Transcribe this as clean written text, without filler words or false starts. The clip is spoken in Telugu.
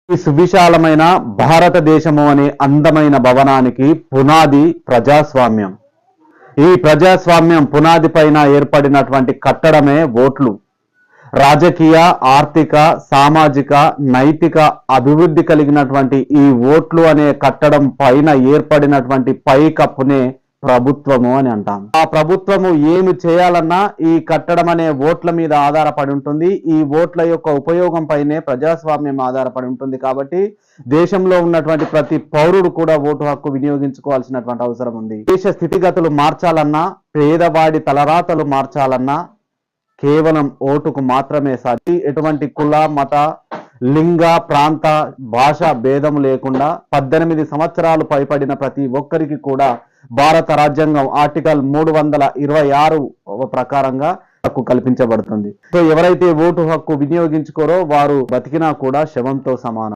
ఈ సువిశాలమైన భారతదేశము అనే అందమైన భవనానికి పునాది ప్రజాస్వామ్యం. ఈ ప్రజాస్వామ్యం పునాది పైన ఏర్పడినటువంటి కట్టడమే ఓట్లు. రాజకీయ, ఆర్థిక, సామాజిక, నైతిక అభివృద్ధి కలిగినటువంటి ఈ ఓట్లు అనే కట్టడం పైన ఏర్పడినటువంటి పై కప్పునే ప్రభుత్వము అని అంటాం. ఆ ప్రభుత్వము ఏమి చేయాలన్నా ఈ కట్టడం అనే ఓట్ల మీద ఆధారపడి ఉంటుంది. ఈ ఓట్ల యొక్క ఉపయోగం పైనే ప్రజాస్వామ్యం ఆధారపడి ఉంటుంది. కాబట్టి దేశంలో ఉన్నటువంటి ప్రతి పౌరుడు కూడా ఓటు హక్కు వినియోగించుకోవాల్సినటువంటి అవసరం ఉంది. దేశ స్థితిగతులు మార్చాలన్నా, పేదవాడి తలరాతలు మార్చాలన్నా కేవలం ఓటుకు మాత్రమే సాధ్యం. ఎటువంటి కుల, మత, లింగ, ప్రాంత, భాష భేదం లేకుండా 18 సంవత్సరాలు పైబడిన ప్రతి ఒక్కరికి కూడా భారత రాజ్యాంగం ఆర్టికల్ 326 ప్రకారంగా హక్కు కల్పించబడుతుంది. సో ఎవరైతే ఓటు హక్కు వినియోగించుకోరో వారు బతికినా కూడా శవంతో సమానం.